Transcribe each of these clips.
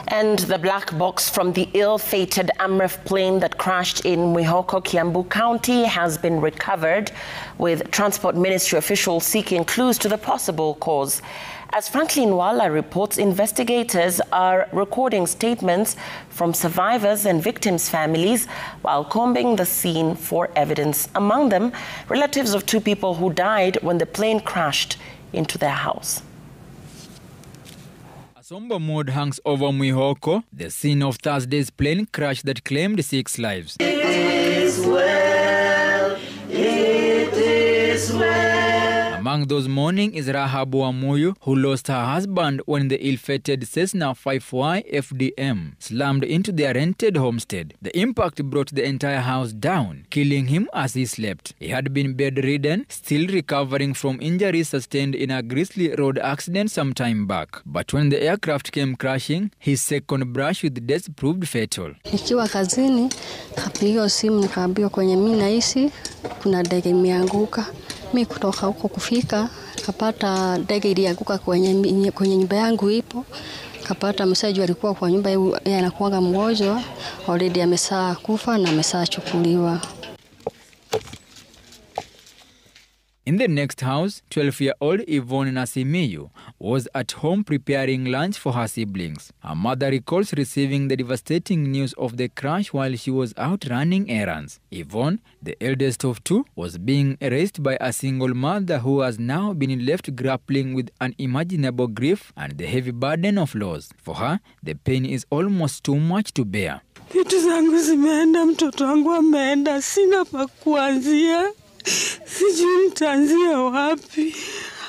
And the black box from the ill-fated AMREF plane that crashed in Mwihoko, Kiambu County has been recovered, with Transport Ministry officials seeking clues to the possible cause. As Franklin Wala reports, investigators are recording statements from survivors and victims' families while combing the scene for evidence. Among them, relatives of two people who died when the plane crashed into their house. A somber mood hangs over Mwihoko, the scene of Thursday's plane crash that claimed 6 lives. It is well, it is well. Among those mourning is Rahabu Amuyu, who lost her husband when the ill-fated Cessna 5Y FDM slammed into their rented homestead. The impact brought the entire house down, killing him as he slept. He had been bedridden, still recovering from injuries sustained in a grisly road accident some time back. But when the aircraft came crashing, his second brush with death proved fatal. Nikiwa kazini, kapigiwa simu nikaambiwa kwenye mimi naishi kuna ndege imeanguka. Mimi kutoka huko kufika kapata ndege ilianguka kwenye nyumba yangu ipo. Kapata msaidizi alikuwa kwa nyumba yeye anakuanga mgonjwa, already amesaa kufa na amesaa chukuliwa. In the next house, 12-year-old Yvonne Nasimiyu was at home preparing lunch for her siblings. Her mother recalls receiving the devastating news of the crash while she was out running errands. Yvonne, the eldest of two, was being raised by a single mother who has now been left grappling with unimaginable grief and the heavy burden of loss. For her, the pain is almost too much to bear. Vitu zangu zimeenda, mtoto wangu ameenda, sina pa kuanzia. Sijui nitaanzia wapi.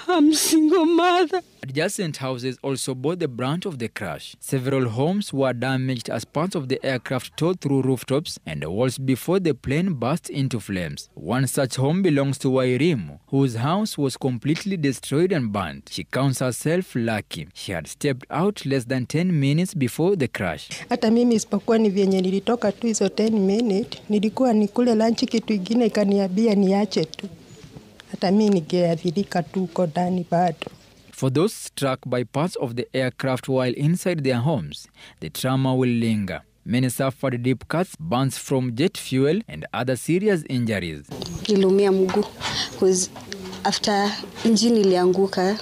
I'm single mother. Adjacent houses also bore the brunt of the crash. Several homes were damaged as parts of the aircraft tore through rooftops and walls before the plane burst into flames. One such home belongs to Wairimu, whose house was completely destroyed and burnt. She counts herself lucky. She had stepped out less than 10 minutes before the crash. Hata mimi isipokuwa ni vyenye nilitoka tu hizo 10 minutes, nilikuwa nikule lunch kitu kingine ikaniambia niache tu. Hata mimi ningeadhirika tu uko ndani bado. For those struck by parts of the aircraft while inside their homes, the trauma will linger. Many suffered deep cuts, burns from jet fuel, and other serious injuries. Nilumia mguu because after engine ilianguka,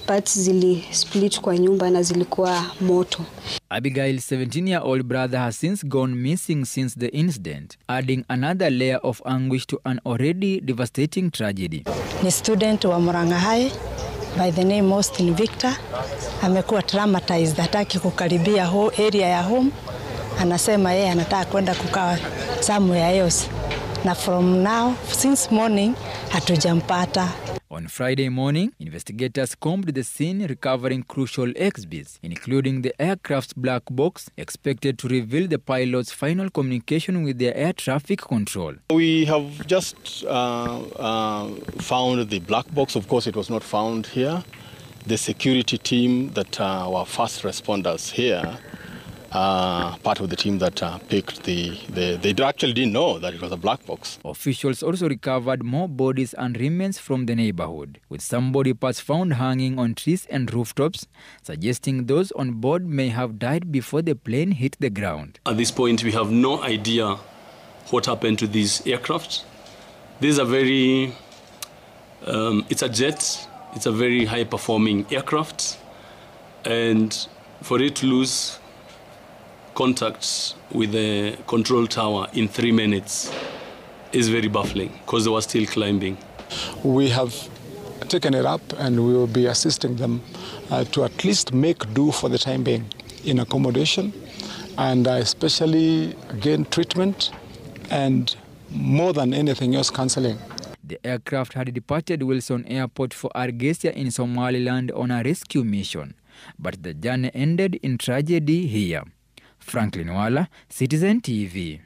parts zili split kwa nyumba na zilikuwa moto. Abigail's 17-year-old brother has since gone missing since the incident, adding another layer of anguish to an already devastating tragedy. Ni student wa Murang'a High by the name Austin Victor. Amekuwa traumatized, hataki kukaribia area ya home. Anasema yeye anataka kwenda kukaa somewhere else. Na from now, since morning, hatujampata. On Friday morning, investigators combed the scene, recovering crucial exhibits, including the aircraft's black box, expected to reveal the pilot's final communication with their air traffic control. We have just found the black box. Of course, it was not found here. The security team that were first responders here, part of the team that picked they actually didn't know that it was a black box. Officials also recovered more bodies and remains from the neighborhood, with some body parts found hanging on trees and rooftops, suggesting those on board may have died before the plane hit the ground. At this point, we have no idea what happened to these aircraft. These are very, it's a jet, it's a very high-performing aircraft, and for it to lose contacts with the control tower in 3 minutes is very baffling because they were still climbing. We have taken it up and we will be assisting them to at least make do for the time being in accommodation and especially again treatment and more than anything else counseling. The aircraft had departed Wilson Airport for Argesia in Somaliland on a rescue mission, but the journey ended in tragedy here. Franklin Wala, Citizen TV.